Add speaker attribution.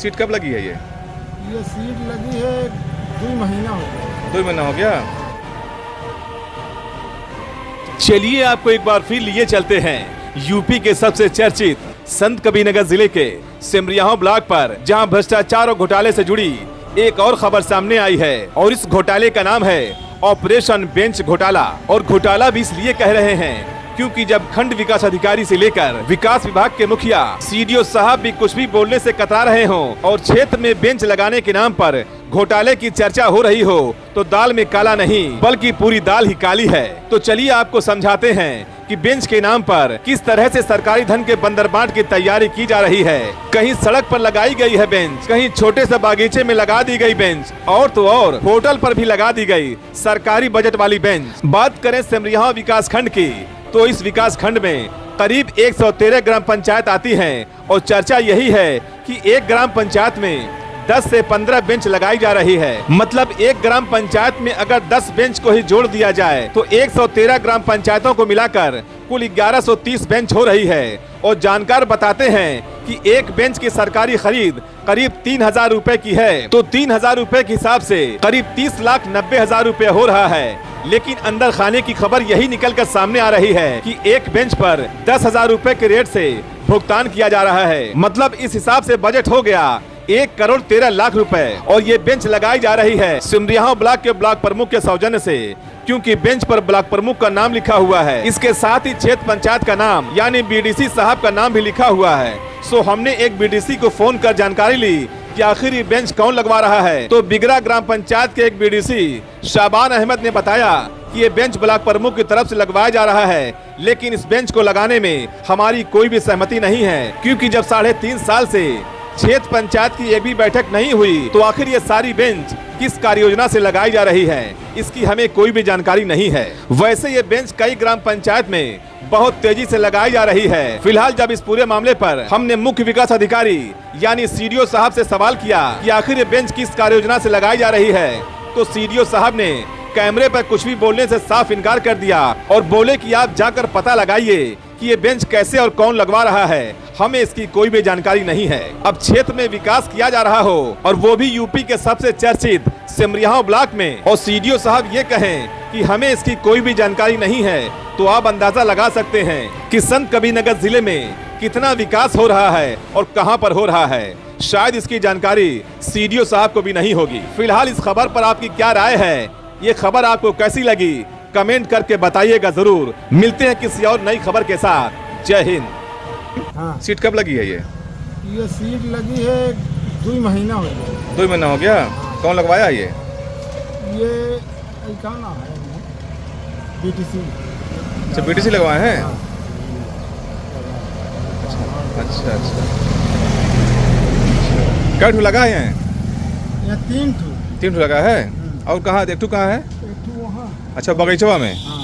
Speaker 1: Seat कब लगी है
Speaker 2: ये सीट लगी है 2 महीना हो गया।
Speaker 1: 2 महीना हो गया।
Speaker 3: चलिए आपको एक बार फिर लिए चलते हैं यूपी के सबसे चर्चित संत कबीरनगर जिले के सिमरिया ब्लॉक पर, जहां भ्रष्टाचार और घोटाले से जुड़ी एक और खबर सामने आई है और इस घोटाले का नाम है ऑपरेशन बेंच घोटाला। और घोटाला भी इसलिए कह रहे हैं क्योंकि जब खंड विकास अधिकारी से लेकर विकास विभाग के मुखिया सीडीओ साहब भी कुछ भी बोलने से कतरा रहे हों और क्षेत्र में बेंच लगाने के नाम पर घोटाले की चर्चा हो रही हो, तो दाल में काला नहीं बल्कि पूरी दाल ही काली है। तो चलिए आपको समझाते हैं कि बेंच के नाम पर किस तरह से सरकारी धन के बंदरबांट की तैयारी की जा रही है। कहीं सड़क पर लगाई गई है बेंच, कहीं छोटे से बागीचे में लगा दी गई बेंच, और तो और होटल पर भी लगा दी गई सरकारी बजट वाली बेंच। बात करें सिमरिया विकास खंड की, तो इस विकास खंड में करीब 113 ग्राम पंचायत आती हैं और चर्चा यही है कि एक ग्राम पंचायत में 10 से 15 बेंच लगाई जा रही है। मतलब एक ग्राम पंचायत में अगर 10 बेंच को ही जोड़ दिया जाए तो 113 ग्राम पंचायतों को मिलाकर कुल 1130 बेंच हो रही है। और जानकार बताते हैं कि एक बेंच की सरकारी खरीद करीब 3000 रुपए की है, तो 3000 रुपए के हिसाब से करीब 30,90,000 रुपए हो रहा है। लेकिन अंदर खाने की खबर यही निकल कर सामने आ रही है कि एक बेंच पर 10,000 रुपए के रेट से भुगतान किया जा रहा है। मतलब इस हिसाब से बजट हो गया 1,13,00,000 रुपए। और ये बेंच लगाई जा रही है सिमरिया ब्लॉक के ब्लॉक प्रमुख के सौजन्य से, क्योंकि बेंच पर ब्लॉक प्रमुख का नाम लिखा हुआ है। इसके साथ ही क्षेत्र पंचायत का नाम यानी बीडीसी साहब का नाम भी लिखा हुआ है। सो हमने एक बीडीसी को फोन कर जानकारी ली कि आखिर ये बेंच कौन लगवा रहा है। तो बिगरा ग्राम पंचायत के एक बीडीसी शाबान अहमद ने बताया कि ये बेंच ब्लॉक प्रमुख की तरफ से लगवाया जा रहा है, लेकिन इस बेंच को लगाने में हमारी कोई भी सहमति नहीं है, क्योंकि जब 3.5 साल से क्षेत्र पंचायत की एक भी बैठक नहीं हुई तो आखिर ये सारी बेंच किस कार्य योजना से लगाई जा रही है, इसकी हमें कोई भी जानकारी नहीं है। वैसे ये बेंच कई ग्राम पंचायत में बहुत तेजी से लगाई जा रही है। फिलहाल जब इस पूरे मामले पर हमने मुख्य विकास अधिकारी यानी सीडीओ साहब से सवाल किया कि आखिर ये बेंच किस कार्य योजना से लगाई जा रही है, तो सीडीओ साहब ने कैमरे पर कुछ भी बोलने से साफ इनकार कर दिया और बोले कि आप जाकर पता लगाइए कि ये बेंच कैसे और कौन लगवा रहा है, हमें इसकी कोई भी जानकारी नहीं है। अब क्षेत्र में विकास किया जा रहा हो और वो भी यूपी के सबसे चर्चित सिमरिया ब्लॉक में, और सीडीओ साहब ये कहें कि हमें इसकी कोई भी जानकारी नहीं है, तो आप अंदाजा लगा सकते हैं कि संत कबीरनगर जिले में कितना विकास हो रहा है और कहां पर हो रहा है। शायद इसकी जानकारी सीडीओ साहब को भी नहीं होगी। फिलहाल इस खबर पर आपकी क्या राय है, ये खबर आपको कैसी लगी, कमेंट करके बताइएगा जरूर। मिलते हैं किसी और नई खबर के साथ। जय हिंद।
Speaker 2: हाँ,
Speaker 1: सीट कब लगी है
Speaker 2: ये सीट लगी है 2 महीना हो गया।
Speaker 1: 2 महीना हो गया। कौन लगवाया ये
Speaker 2: क्या नाम है बीटीसी।
Speaker 1: अच्छा, बीटीसी लगवाए हैं। अच्छा अच्छा, क्या ठू लगा है?
Speaker 2: यहाँ 3
Speaker 1: ठू लगा है। और कहाँ, एक ठू कहाँ है?
Speaker 2: वहाँ।
Speaker 1: अच्छा, बगीचवा में।
Speaker 2: हाँ।